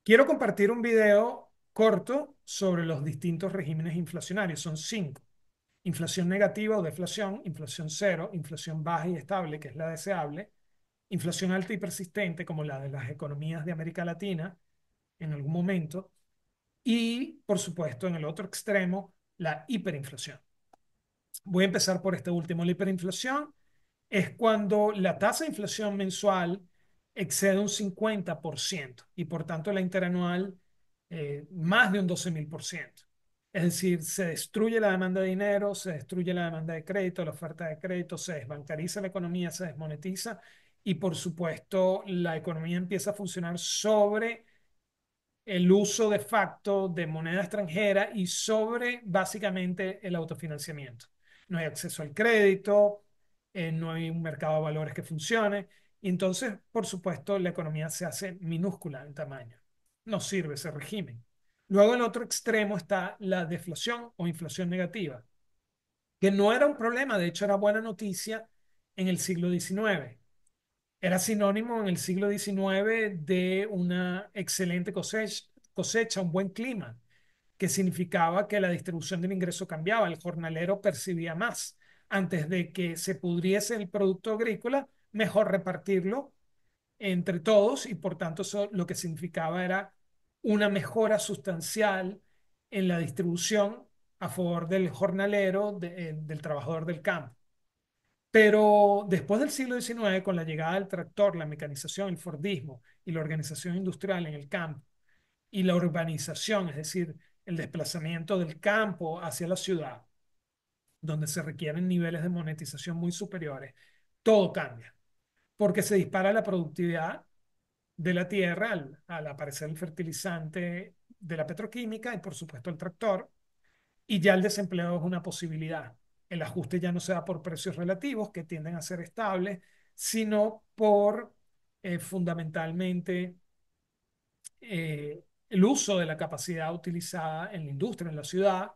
Quiero compartir un video corto sobre los distintos regímenes inflacionarios. Son cinco. Inflación negativa o deflación, inflación cero, inflación baja y estable, que es la deseable, inflación alta y persistente, como la de las economías de América Latina en algún momento, y, por supuesto, en el otro extremo, la hiperinflación. Voy a empezar por este último. La hiperinflación es cuando la tasa de inflación mensual excede un 50% y por tanto la interanual más de un 12.000%. Es decir, se destruye la demanda de dinero, se destruye la demanda de crédito, la oferta de crédito, se desbancariza la economía, se desmonetiza y por supuesto la economía empieza a funcionar sobre el uso de facto de moneda extranjera y sobre básicamente el autofinanciamiento. No hay acceso al crédito, no hay un mercado de valores que funcione, y entonces, por supuesto, la economía se hace minúscula en tamaño. No sirve ese régimen. Luego, en el otro extremo está la deflación o inflación negativa, que no era un problema, de hecho era buena noticia en el siglo XIX. Era sinónimo en el siglo XIX de una excelente cosecha, un buen clima, que significaba que la distribución del ingreso cambiaba, el jornalero percibía más. Antes de que se pudriese el producto agrícola, mejor repartirlo entre todos y por tanto eso lo que significaba era una mejora sustancial en la distribución a favor del jornalero, del trabajador del campo. Pero después del siglo XIX, con la llegada del tractor, la mecanización, el Fordismo y la organización industrial en el campo y la urbanización, es decir, el desplazamiento del campo hacia la ciudad, donde se requieren niveles de monetización muy superiores, todo cambia, porque se dispara la productividad de la tierra al aparecer el fertilizante de la petroquímica y por supuesto el tractor, y ya el desempleo es una posibilidad. El ajuste ya no se da por precios relativos que tienden a ser estables, sino por fundamentalmente el uso de la capacidad utilizada en la industria, en la ciudad,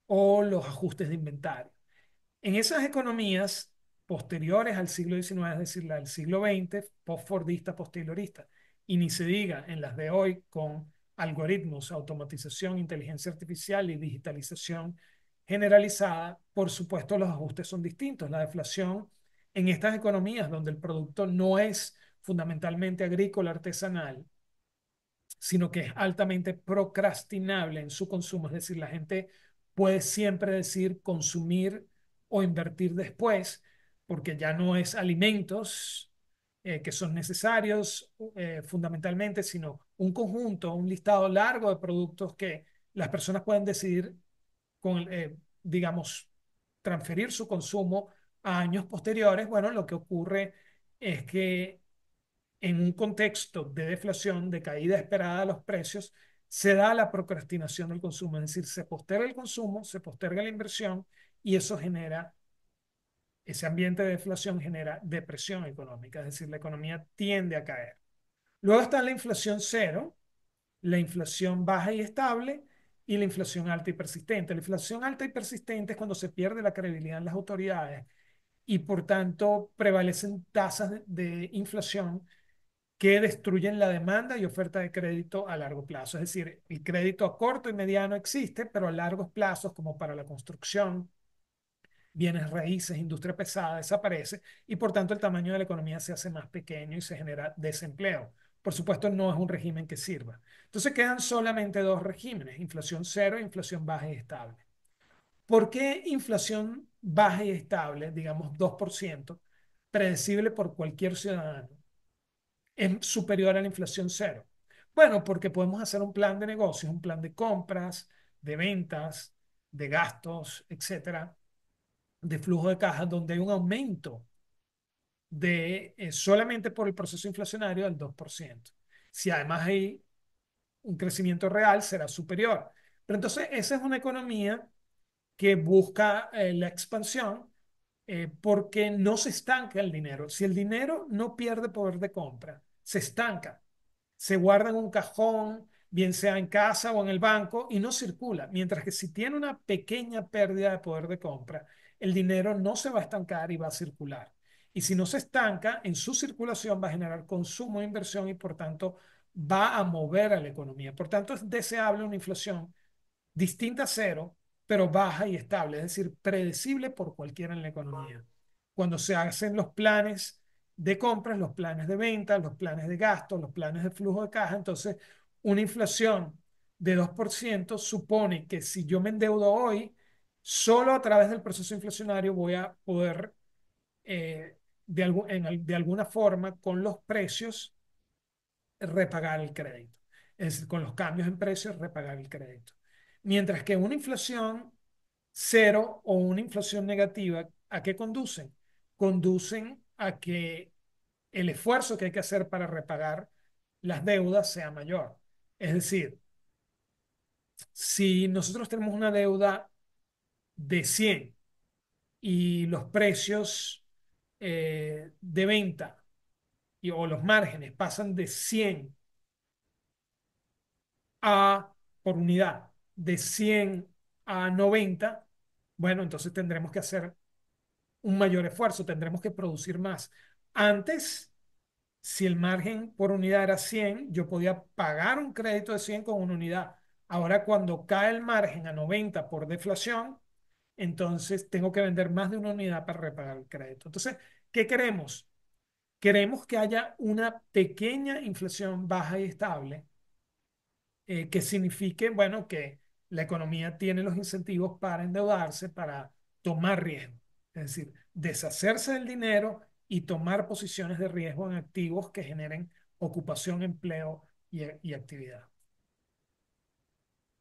o los ajustes de inventario. En esas economías posteriores al siglo XIX, es decir, la del siglo XX, post-fordista, posteriorista, y ni se diga en las de hoy con algoritmos, automatización, inteligencia artificial y digitalización generalizada, por supuesto los ajustes son distintos. La deflación en estas economías donde el producto no es fundamentalmente agrícola, artesanal, sino que es altamente procrastinable en su consumo, es decir, la gente puede siempre decir consumir o invertir después, porque ya no es alimentos que son necesarios fundamentalmente, sino un conjunto, un listado largo de productos que las personas pueden decidir, digamos, transferir su consumo a años posteriores. Bueno, lo que ocurre es que en un contexto de deflación, de caída esperada de los precios, se da la procrastinación del consumo, es decir, se posterga el consumo, se posterga la inversión y eso genera, ese ambiente de deflación genera depresión económica, es decir, la economía tiende a caer. Luego está la inflación cero, la inflación baja y estable y la inflación alta y persistente. La inflación alta y persistente es cuando se pierde la credibilidad en las autoridades y por tanto prevalecen tasas de inflación que destruyen la demanda y oferta de crédito a largo plazo. Es decir, el crédito a corto y mediano existe, pero a largos plazos, como para la construcción, bienes raíces, industria pesada, desaparece y por tanto el tamaño de la economía se hace más pequeño y se genera desempleo. Por supuesto, no es un régimen que sirva. Entonces quedan solamente dos regímenes, inflación cero e inflación baja y estable. ¿Por qué inflación baja y estable, digamos 2%, predecible por cualquier ciudadano, es superior a la inflación cero? Bueno, porque podemos hacer un plan de negocios, un plan de compras, de ventas, de gastos, etcétera, de flujo de caja, donde hay un aumento de solamente por el proceso inflacionario del 2%. Si además hay un crecimiento real, será superior. Pero entonces, esa es una economía que busca la expansión porque no se estanca el dinero. Si el dinero no pierde poder de compra, se estanca, se guarda en un cajón, bien sea en casa o en el banco, y no circula. Mientras que si tiene una pequeña pérdida de poder de compra, el dinero no se va a estancar y va a circular. Y si no se estanca, en su circulación va a generar consumo e inversión y por tanto va a mover a la economía. Por tanto, es deseable una inflación distinta a cero, pero baja y estable, es decir, predecible por cualquiera en la economía. Cuando se hacen los planes de compras, los planes de ventas, los planes de gasto, los planes de flujo de caja, entonces una inflación de 2% supone que si yo me endeudo hoy, solo a través del proceso inflacionario voy a poder, de alguna forma, con los precios, repagar el crédito. Es decir, con los cambios en precios, repagar el crédito. Mientras que una inflación cero o una inflación negativa, ¿a qué conducen? Conducen a que el esfuerzo que hay que hacer para repagar las deudas sea mayor. Es decir, si nosotros tenemos una deuda de 100 y los precios de venta o los márgenes pasan de 100 a por unidad, de 100 a 90, bueno, entonces tendremos que hacer un mayor esfuerzo, tendremos que producir más. Antes, si el margen por unidad era 100, yo podía pagar un crédito de 100 con una unidad. Ahora, cuando cae el margen a 90 por deflación, entonces tengo que vender más de una unidad para repagar el crédito. Entonces, ¿qué queremos? Queremos que haya una pequeña inflación baja y estable, que signifique, bueno, que la economía tiene los incentivos para endeudarse, para tomar riesgo. Es decir, deshacerse del dinero y tomar posiciones de riesgo en activos que generen ocupación, empleo y actividad.